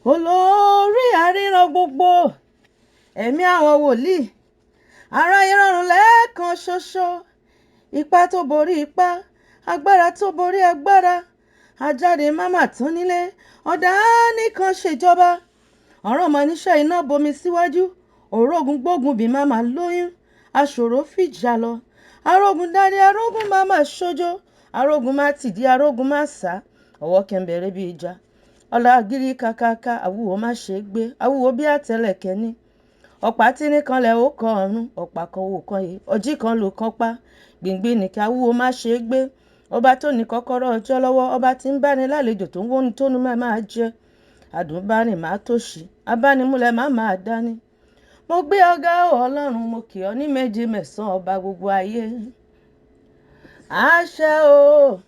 olórí àríran gbogbo ẹ̀mí àwọn wòlíì aráyé rọrùn lẹ́ẹ̀kan ṣoṣo, ipá tó borí ipá, agbára tó borí agbára, ajáde máma tán nílé, ọ̀dà nìkan ṣèjọba, ọ̀ràn mọ̀ níṣẹ́ iná bomi síwájú, òrógùn gbógun bí máma lóyún, aṣòro fìjà lọ, arógun dání arógun máma ṣojo, arógun má tìdí arógun má sá, ọwọ́ kẹ̀mbẹ̀rẹ̀ bí ìjà, ọ̀là gírí kàkàkà, àwúwo má ṣe gbé, àwúwo bí àtẹlẹ̀kẹ́ ní. Ọ̀pá tí nìkan lẹ̀ ó kọ ọ̀run, ọ̀pá kan wò kan yìí, ọjí kan ló kan pa, gbìngbìn nìkan àwúwo má ṣe gbé. Ọba tó ní kọ́kọ́rọ́ ọjọ́ lọ́wọ́, ọba tí ń báni lálejò tó ń wóni tónú máa jẹ, àdùnbánì máa tòṣì, abánimúlẹ̀ máa dání. Mo gbé ọ̀gá Ọlọ́run, mo kì ọ́ ní méje mẹ́sàn-án, ọba gbogbo ayé. Àṣẹ o,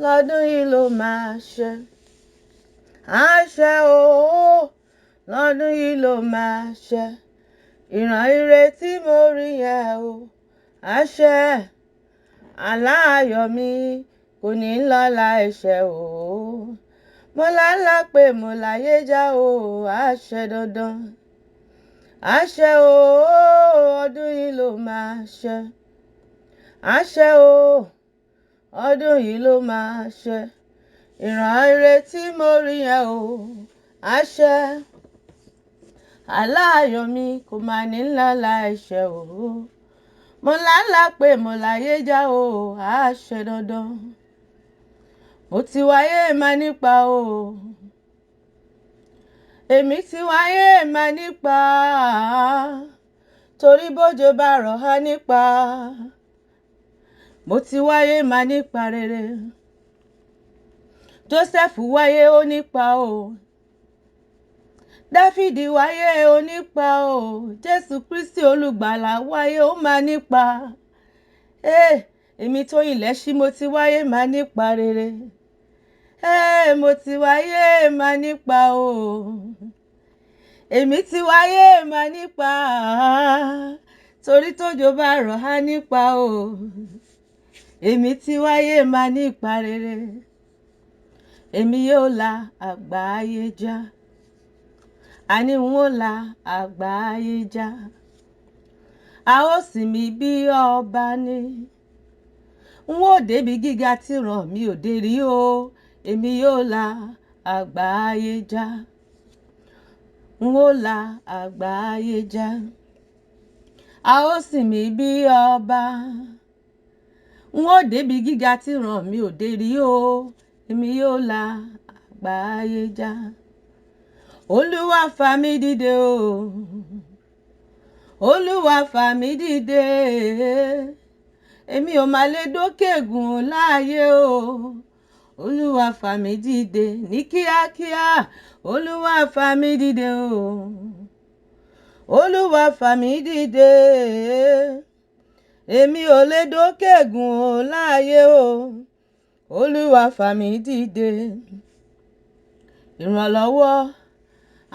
lọ́dún yìí ló máa ṣẹ. Àṣẹ o, lọ́dún yìí ló máa ṣẹ. Ìran ire tí mo rí yẹn o, àṣẹ. Aláyọ̀ mi kò ní lọ́la ẹ̀ṣẹ̀ o. Mo lálá pé mo láyé já o, àṣẹ dandan. Àṣẹ o, ọdún yìí ló máa ṣẹ. Àṣẹ o, ọdún yìí ló máa ṣẹ. Ìran ire tí mo rí yẹn o, àṣẹ. Aláyọ̀ mi kò máa ní lọ́la ẹ̀ṣẹ̀ o. Mo lálá pé mo láyé já o, àṣẹ dandan. Mo ti wáyé máa nípa o. Èmi ti wáyé máa nípa. Torí bójò bá rọ̀ á nípa. Mo ti wáyé máa nípa rere. Jósẹ́fù wáyé ó nípa o. Dáfídì wáyé ó nípa o. Jésù Kristi olùgbàlà wáyé ó máa nípa. Èmi Tóyìn Lẹ́ṣí mo ti wáyé máa nípa rere. Mo ti wáyé máa nípa o. Èmi ti wáyé máa nípa. Torí tójò bá rọ̀ á nípa o. Èmi ti wáyé máa nípa rere. Èmi yóò la àgbáyé já. Àní n ó la àgbáyé já. A ó sì mí bí ọba ni. N ó débi gíga tí ràn mí ò dé rí o. Èmi yóò la àgbáyé já. N ó la àgbáyé já. A ó sì mí bí ọba. N ó débi gíga tí ràn mí ò dé rí o. Èmi yóò la àgbáyé já. Olúwa fà mí dìde o. Olúwa fà mí dìde. Èmi ò máa lè dókè gùn láàyè o. Olúwa fà mí dìde ní kíákíá. Olúwa fà mí dìde o. Olúwa fà mí dìde. Èmi ò lè dókè gùn láàyè o. Olúwa fà mí dìde. Ìrànlọ́wọ́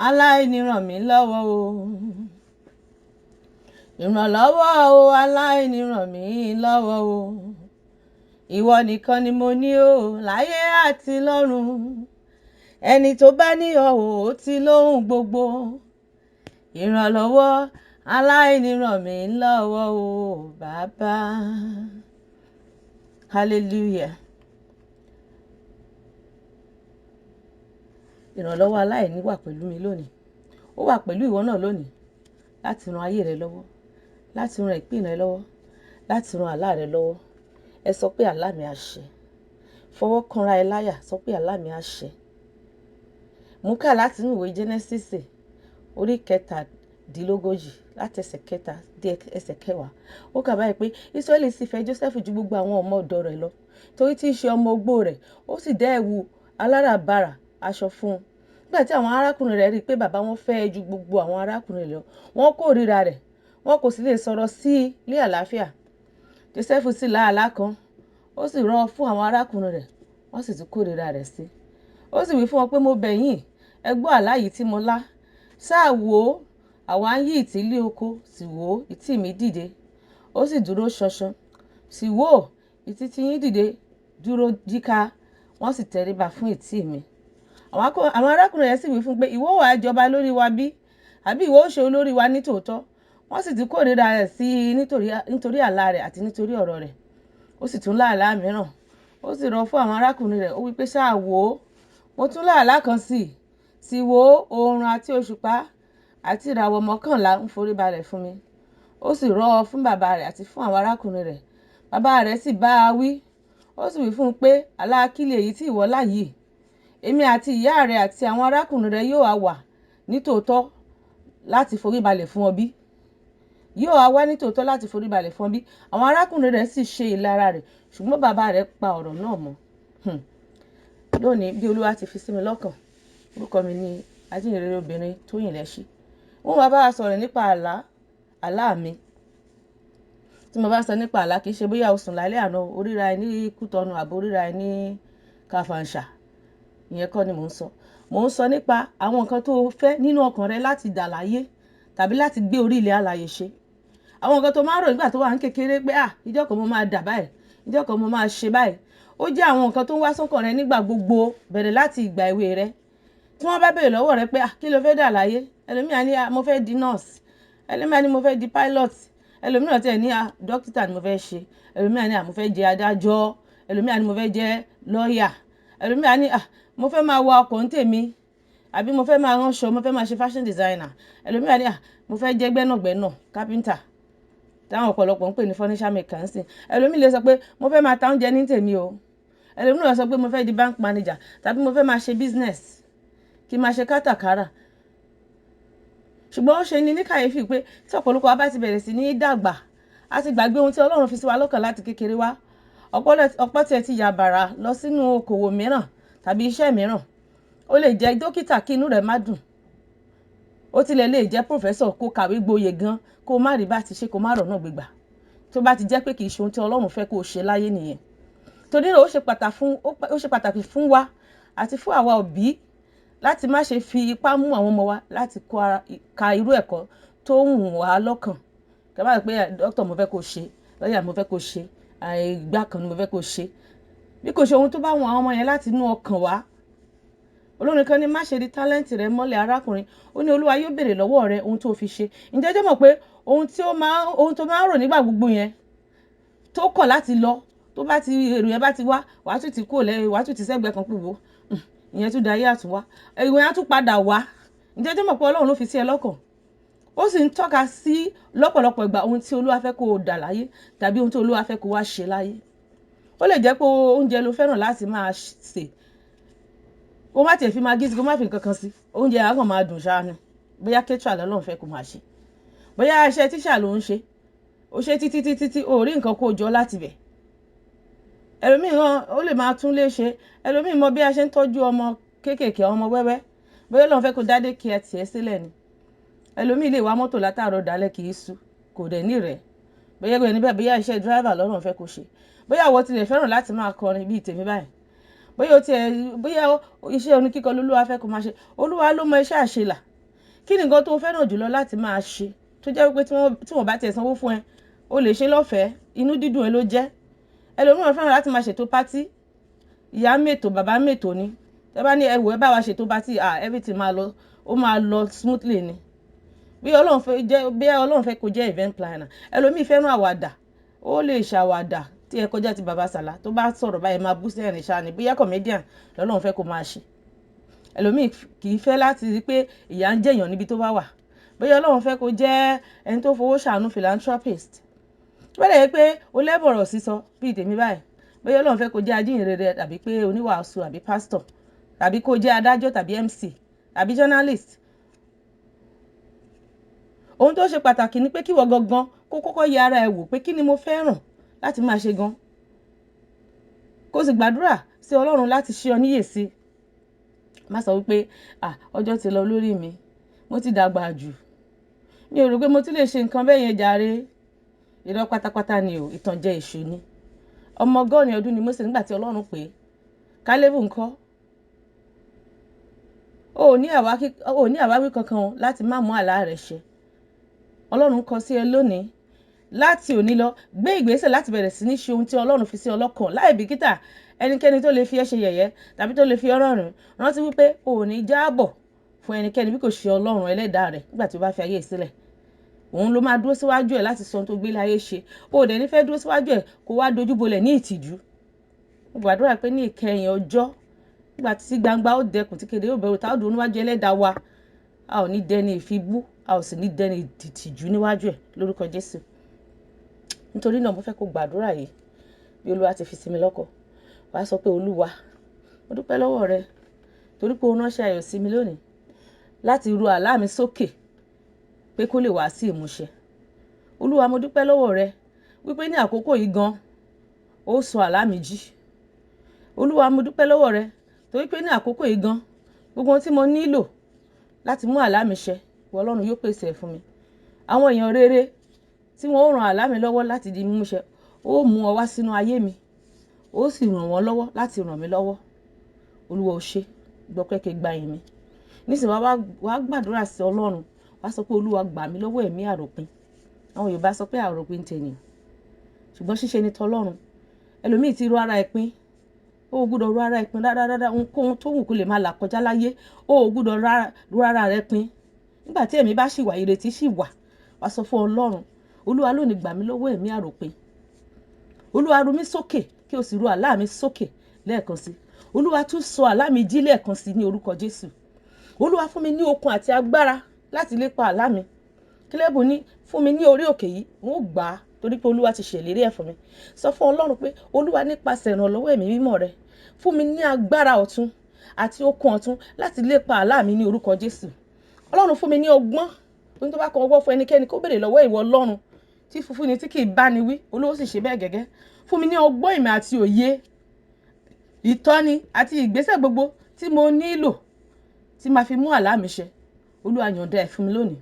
aláìní ràn mí lọ́wọ́ o. Ìrànlọ́wọ́ o, aláìní ràn mí lọ́wọ́ o. Ìwọ nìkan ni mo ní o, láyé àti lọ́run. Ẹni tó bá ní ọ ó ti lóhùn gbogbo. Ìrànlọ́wọ́ aláìní ràn mí lọ́wọ́ o, bàbá. Hallelujah. Ìrànlọ́wọ́ aláìní wà pẹ̀lú mi lónìí. Ó wà pẹ̀lú ìwọ náà lónìí láti ran ayé rẹ lọ́wọ́, láti ran ìpín rẹ lọ́wọ́, láti ran àlá rẹ lọ́wọ́. Ẹ sọ pé àlá mi á ṣẹ. Fọwọ́ kanra ẹ láyà, sọ pé àlá mi á ṣẹ. Mú kà láti inú ìwé Genesis orí 17 láti ẹsẹ̀ 1 dé ẹsẹ̀ 10. Ó kà báyìí pé Ísírẹ́lì sì fẹ́ Jósẹ́fù ju gbogbo àwọn ọmọ ọ̀dọ̀ rẹ̀ lọ, torí tí í ṣe ọmọ ogbó rẹ̀, ó sì dá ẹ̀wù aláràbarà aṣọ fún un. Nígbà tí àwọn arákùnrin rẹ̀ rí i pé bàbá wọn fẹ́ ju gbogbo àwọn arákùnrin lọ, wọ́n kórìíra rẹ̀, wọn kò sì lè sọ̀rọ̀ sí i ní àlàáfíà. Jósẹ́fù sì lá àlá kan, ó sì rán fún àwọn arákùnrin rẹ̀, wọ́n sì tún kórìíra rẹ̀ sí. Ó sì wí fún wọn pé mo bẹ̀ yín, ẹ gbọ́ àlá yìí tí mo lá. Sáà wò ó, àwa ń yí ìtì lé oko, sì wò ó, ìtì mi dìde, ó sì dúró ṣanṣan. Sì wò ó, ìtì tí yín dìde dúró yíká, wọ́n sì tẹríba fún ìtì mi. àwọn arákùnrin rẹ̀ sì wí fún un pé ìwọ wá jọba lórí wa bí àbí ìwọ ó ṣe olórí wa nítòótọ́. Wọ́n sì ti kórìíra rẹ̀ sí i nítorí àlá rẹ̀ àti nítorí ọ̀rọ̀ rẹ̀. Ó sì tún lá àlá mìíràn. Ó sì rọ̀ fún àwọn arákùnrin rẹ̀. Ó wí pé ṣáà wò ó, mo tún lá àlá kan sí i. Sì wò ó, oòrùn àti òṣùpá àti ìràwọ̀ mọ́kànlá ń forí balẹ̀ fún mi. Ó sì rọ̀ ọ́ fún bàbá rẹ̀ àti fún àwọn arákùnrin rẹ̀. Bàbá rẹ̀ sì bá a wí. Ó sì wí fún un pé àlá kí lèyí tí ìwọ lá yìí? Èmi àti ìyá rẹ̀ àti àwọn arákùnrin rẹ̀ yóò wà nítòótọ́ láti forí balẹ̀ fún ọ bí? Yóò wá nítòótọ́ láti forí balẹ̀ fún ọ bí? Àwọn arákùnrin rẹ̀ sì ṣe ìlara rẹ̀, ṣùgbọ́n bàbá rẹ̀ pa ọ̀rọ̀ náà mọ́. Lónìí bí Olúwa ti fi sí mi lọ́kàn, orúkọ mi ni ajínrere obìnrin Tóyìnlẹ́ṣí. Wọ́n máa bá wa sọ̀rọ̀ nípa àlá mi. Tí mo bá sọ nípa àlá, kì í ṣe bóyá o sùn lálẹ́ àná, o ríra ẹ ní Kútọ̀nù àbò ríra ẹ ní Kàfàǹṣà. Ìyẹn kọ́ ni mò ń sọ. Mò ń sọ nípa àwọn nǹkan tó fẹ́ nínú ọkàn rẹ láti dà láyé tàbí láti gbé orí ilẹ̀ alààyè ṣe. Àwọn nǹkan tó máa ń rò nígbà tó wà ń kékeré pé ìjọ́ kan mo máa dà báyìí, ìjọ́ kan mo máa ṣe báyìí. Ó jẹ́ àwọn nǹkan tó ń wá sọ́kàn rẹ nígbà gbogbo bẹ̀rẹ̀ láti ìgbà èwe rẹ. Tí wọ́n bá béèrè lọ́wọ́ rẹ pé kí ló fẹ́ dà láyé? Ẹlòmíràn ní mo fẹ́ di nurse, ẹlòmíràn ní mo fẹ́ di pilot, ẹlòmíràn tẹ̀ ní dókítà ni mo fẹ́ ṣe, ẹlòmíràn ní mo fẹ́ jẹ́ adájọ́, ẹlòmíràn ní mo fẹ́ jẹ́ lọ́ọ̀yà, ẹlòmíràn ní mo fẹ́ máa wa ọkọ̀ ń tèmi, àbí mo fẹ́ máa ránṣọ, mo fẹ́ máa ṣe fashion designer, ẹlòmíràn ní mo fẹ́ jẹ́ gbẹ́nàgbẹ́nà carpenter táwọn ọ̀pọ̀lọpọ̀ ń pè ní furniture maker ń sìn. Ẹlòmíràn lè sọ pé mo fẹ́ máa ta oúnjẹ ní tèmi o, ẹlòmíràn sọ pé mo fẹ́ di bank manager tàbí mo fẹ́ máa ṣe business kí n máa ṣe kátàkárà. Ṣùgbọ́n ó ṣe ni ní kàyéfì pé tí ọ̀pọ̀lọpọ̀ wa bá ti bẹ̀rẹ̀ sí ní dàgbà, a ti gbàgbé ohun tí Ọlọ́run fi sí wa lọ́kàn láti kékeré wá. Ọ̀pọ̀ tí ẹ ti yàbàrà lọ sínú okòwò mìíràn tàbí iṣẹ́ mìíràn. Ó lè jẹ́ dókítà kí inú rẹ̀ má dùn. Ó tilẹ̀ lè jẹ́ pòfẹ́sọ̀ kó kàwé gboyè gan, kó má rí bá ti ṣe, kó má rọ̀nà gbégbà. Tó bá ti jẹ́ pé kì í ṣe ohun tí Ọlọ́run fẹ́ kó ṣe láyé nìyẹn. Torí náà ó ṣe pàtàkì fún wa àti fún àwa òbí láti má ṣe fi ipá mú àwọn ọmọ wa láti ka irú ẹ̀kọ́ tó wù wá lọ́kàn. Kí a bá rí pé dókítà mo fẹ́ kó ṣe, lọ́ọ̀yà mo fẹ́ kó ṣe, ìgbà kan ni mo fẹ́ kó ṣe. Bí kò ṣe ohun tó bá wù àwọn ọmọ yẹn láti inú ọkàn wá. Olórin kan ní má ṣe di tálẹ́ǹtì rẹ mọ́lẹ̀ arákùnrin. Ó ní Olúwa yóò béèrè lọ́wọ́ rẹ ohun tó fi ṣe. Ǹjẹ́ jẹ́ mọ̀ pé ohun tó máa ń rò nígbà gbogbo yẹn tó kọ̀ láti lọ, tó bá ti èrò yẹn bá ti wá, wàá tún ti kúrò lẹ́yìn, wàá tún ti sẹ́gbẹ̀ẹ́ kan púpọ̀. Ìyẹn tún dayé àtúnwá. Èrò yẹn á tún padà wá. Ǹjẹ́ jẹ́ mọ̀ pé Ọlọ́run ló fi sí ẹ lọ́kàn. Ó sì ń tọ́ka sí lọ́pọ̀lọpọ̀ ìgbà ohun tí Olúwa fẹ́ kó o dà láyé tàbí ohun tí Olúwa fẹ́ kó wá ṣe láyé. Ó lè jẹ́ pé oúnjẹ ló fẹ́ràn láti máa sè. Kó má tiẹ̀ fi magí sí, kó má fi nǹkan kan sí. Oúnjẹ á kàn máa dùn ṣáá ni. Bóyá caterer lọ́lọ́run fẹ́ kó máa ṣe. Bóyá iṣẹ́ tíṣà ló ń ṣe. Ó ṣe títí ó rí nǹkan kó jọ láti bẹ̀. Ẹlòmíràn ó lè máa tún lé ṣe. Ẹlòmíràn mọ bí a ṣe ń tọ́jú ọmọ kéékèèké, ọmọ wẹ́wẹ́. Bóyá Ọlọ́run fẹ́ kó dádé kí ẹ tiẹ̀ sílẹ̀ ni. Ẹlòmíràn lè wa mọ́tò látàárọ̀ dálẹ̀ kì í sú, kò dẹ̀ ní rẹ̀. Bóyá iṣẹ́ driver lọ́lọ́run fẹ́ kó ṣe. Bóyá àwọn tilẹ̀ fẹ́ràn láti máa kọrin bíi tèmi báyìí. Bóyá iṣẹ́ orin kíkọ lÓlúwa fẹ́ kó máa ṣe. Olúwa ló mọ iṣẹ́ àṣelà. Kí ni nǹkan tó fẹ́ràn jùlọ láti máa ṣe? Tó jẹ́ wípé tí wọ́n bá tiẹ̀ sanwó fún ẹ, o lè ṣe lọ́fẹ̀ẹ́, inú dídùn ẹ ló jẹ́. Ẹlòmíràn fẹ́ràn láti máa ṣètò pátí. Ìyá mètò, bàbá mètò ni. Tẹ́ bá ní ẹ wò ẹ bá wa ṣètò pátí, everything máa lọ smoothly ni. Bí Ọlọ́run fẹ́ kó jẹ́ event planner. Ẹlòmíràn fẹ́ràn àwàdà. Ó lè ṣàwàdà tí ẹ kọjá ti bàbá Sàlá. Tó bá sọ̀rọ̀ báyìí máa bú sẹ́rìn ṣáá ni. Bóyá comedian lọ́lọ́run fẹ́ kó máa ṣe. Ẹlòmíràn kì í fẹ́ láti rí pé ìyà ń jẹ̀yàn níbi tó bá wà. Bóyá Ọlọ́run fẹ́ kó jẹ́ ẹni tó fowó ṣàánú philanthropist. Bóyá yẹ pé o lẹ́bọ̀rọ̀ sísọ bíi tèmi báyìí. Bóyá Ọlọ́run fẹ́ kó jẹ́ ajínrere tàbí pé oníwàásù àbí pastor tàbí kó jẹ́ adájọ́ tàbí MC tàbí journalist. Ohun tó ṣe pàtàkì ni pé kí wọ́n gangan kó kọ́kọ́ yẹ ara ẹ wò pé kí ni mo fẹ́ràn láti máa ṣe gan. Kó sì gbàdúrà sí Ọlọ́run láti ṣí ọ níyè sí. Má sọ wípé ọjọ́ ti lọ lórí mi, mo ti dàgbà jù. Mi ò rò pé mo ti lè ṣe nǹkan bẹ́ẹ̀ yẹn jàre. Irọ́ pátápátá ni o, ìtànjẹ èṣù ni. Ọmọ 80 ọdún ni Mósè nígbà tí Ọlọ́run pè é. Kálébù ńkọ́? O ò ní àwáwí kankan láti má mú àlá rẹ̀ ṣẹ. Ọlọ́run kọ sí ẹ lónìí láti òní lọ gbé ìgbésẹ̀ láti bẹ̀rẹ̀ sí ní ṣe ohun tí Ọlọ́run fi sí ọ lọ́kàn láì bìkítà ẹnikẹ́ni tó lè fi ẹ́ ṣe yẹ̀yẹ́ tàbí tó lè fi ọ̀rọ̀ rìn, rántí wípé o ò ní jábọ̀ fún ẹnikẹ́ni bí kò ṣe Ọlọ́run ẹlẹ́dàá rẹ̀ nígbà tí o bá fi ayé sílẹ̀. Òun ló máa dúró síwájú ẹ̀ láti sọ ohun tó gbélé ayé ṣe. O ò dẹ̀ ní fẹ́ dúró síwájú ẹ̀ kó wá dojú bolẹ̀ ní ìtìjú. Mo gbàdúrà pé ní ìkẹyìn ọjọ́, nígbà tí gbangba ó dẹkùn tí kedere ó bẹ̀rù, tá ó dúró níwájú ẹlẹ́dàá wa, a ò ní dẹni ìfibú, a ò sì ní dẹni ìtìjú níwájú ẹ̀ lórúkọ Jésù. Nítorí náà mo fẹ́ kó gbàdúrà yìí bí Olúwa ti fi sí mi lọ́kàn. Wàá sọ pé Olúwa, mo dúpẹ́ lọ́wọ́ rẹ torí pé o ránṣẹ́ ayọ̀ sí mi lónìí láti ru àlá mi sókè pé kó lè wá sí ìmúṣẹ. Olúwa, mo dúpẹ́ lọ́wọ́ rẹ wípé ní àkókò yìí gan ó sọ àlá mi jí. Olúwa, mo dúpẹ́ lọ́wọ́ rẹ torí pé ní àkókò yìí gan gbogbo ohun tí mo nílò láti mú àlá mi ṣẹ, ìwọ Ọlọ́run yóò pèsè ẹ̀ fún mi. Àwọn èèyàn rere tí wọ́n ó ran àlá mi lọ́wọ́ láti di mímúṣẹ, ó mú ọ wá sínú ayé mi, ó sì ràn wọ́n lọ́wọ́ láti ràn mí lọ́wọ́. Olúwa, o ṣé, gbọ́ kẹ́kẹ́ gba ìyìn mi. Nísìnyí wàá gbàdúrà sí Ọlọ́run, wàá sọ pé Olúwa, gbà mí lọ́wọ́ ẹ̀mí àròpin. Àwọn Yorùbá sọ pé àròpin tènìyàn, ṣùgbọ́n ṣíṣe ni tọlọ́run. Ẹlòmíì ti ru ara ẹ̀ pin. O ò gbúdọ̀ ru ara ẹ̀ pin dáadáa. Ohunkóhun tó wù kó lè máa là kọjá láyé, o ò gbúdọ̀ ru ara rẹ̀ pin. Nígbà tí ẹ̀mí bá ṣì wà, ìrètí ṣì wà. Wàá sọ fún Ọlọ́run, Olúwa lónìí gbà mí lọ́wọ́ ẹ̀mí àròpin. Olúwa, ru mí sókè kí o sì ru àlá mi sókè lẹ́ẹ̀kan sí. Olúwa, tún sọ àlá mi jí lẹ́ẹ̀kan sí ní orúkọ Jésù. Olúwa, fún mi ní okun àti agbára láti lépa àlá mi. Kílẹ́bù ní fún mi ní orí òkè yìí, n ó gbà á torí pé Olúwa ti ṣèlérí ẹ̀ fún mi. Sọ fún Ọlọ́run pé Olúwa, nípasẹ̀ ìrànlọ́wọ́ ẹ̀mí mímọ́ rẹ, fún mi ní agbára ọ̀tun àti okun ọ̀tun láti lépa àlá mi ní orúkọ Jésù. Ọlọ́run, fún mi ní ọgbọ́n. Ohun tó bá kọ ọgbọ́n fún ẹnikẹ́ni kó béèrè lọ́wọ́ ìwọ Ọlọ́run tí funfun ni tí kì í bá ni wí, Olúwa sì ṣe bẹ́ẹ̀ gẹ́gẹ́. Fún mi ní ọgbọ́n, ìmọ̀ àti òye, ìtọ́ni àti ìgbésẹ̀ gbogbo tí mo nílò tí máa fi mú àlá mi ṣẹ. Olúwa, yọ̀ǹda ẹ̀ fún mi lónìí.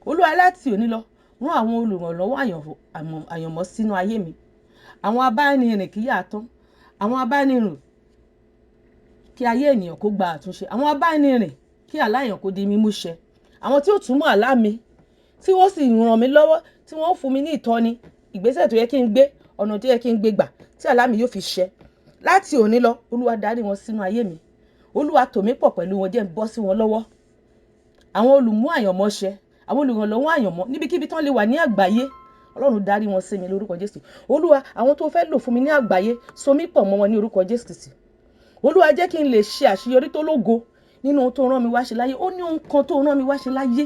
Olúwa, láti òní lọ, rán àwọn olùrànlọ́wọ́ àyànmọ́ sínú ayé mi. Àwọn abánirìn kì í yà tán. Àwọn abánirìn kí ayé ènìyàn kó gba àtúnṣe. Àwọn abánirìn kí àlá èèyàn kó di mímúṣẹ. Àwọn tí ó túmọ̀ àlá mi, tí wọ́n sì ràn mí lọ́wọ́, tí wọ́n fún mi ní ìtọ́ni, ìgbésẹ̀ tó yẹ kí n gbé, ọ̀nà tó yẹ kí n gbé gbà tí àlá mi yóò fi ṣẹ. Láti òní lọ, Olúwa darí wọn sínú ayé mi. Olúwa, tò mí pọ̀ pẹ̀lú wọn, jẹ́ n bọ́ sí wọn lọ́wọ́. Àwọn olùmú àyànmọ́ ṣẹ, àwọn olùrànlọ́wọ́ àyànmọ́ níbikíbi tán lè wà ní àgbáyé, Ọlọ́run darí wọn sí mi lórúkọ Jésù. Olúwa, àwọn tó fẹ́ lò fún mi ní àgbáyé, so mí pọ̀ mọ́ wọn ní orúkọ Jésù Kristi. Olúwa, jẹ́ kí n lè ṣe àṣeyọrí tó lógo nínú ohun tó rán mi wá ṣe láyé. Ó ní ohun kan tó rán mi wá ṣe láyé,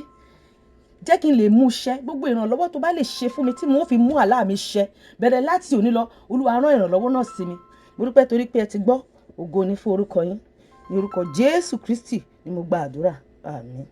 jẹ́ kí n lè mú ṣẹ. Gbogbo ìrànlọ́wọ́ tó bá lè ṣe fún mi tí mo fi mú àlá mi ṣẹ, bẹ̀rẹ̀ láti òní lọ, Olúwa rán ìrànlọ́wọ́ náà sí mi. Mo dúpẹ́ torí pé ẹ ti gbọ́. Ògo ni fún orúkọ yín. Ní orúkọ Jésù Kristi ni mo gba àdúrà. Àmín.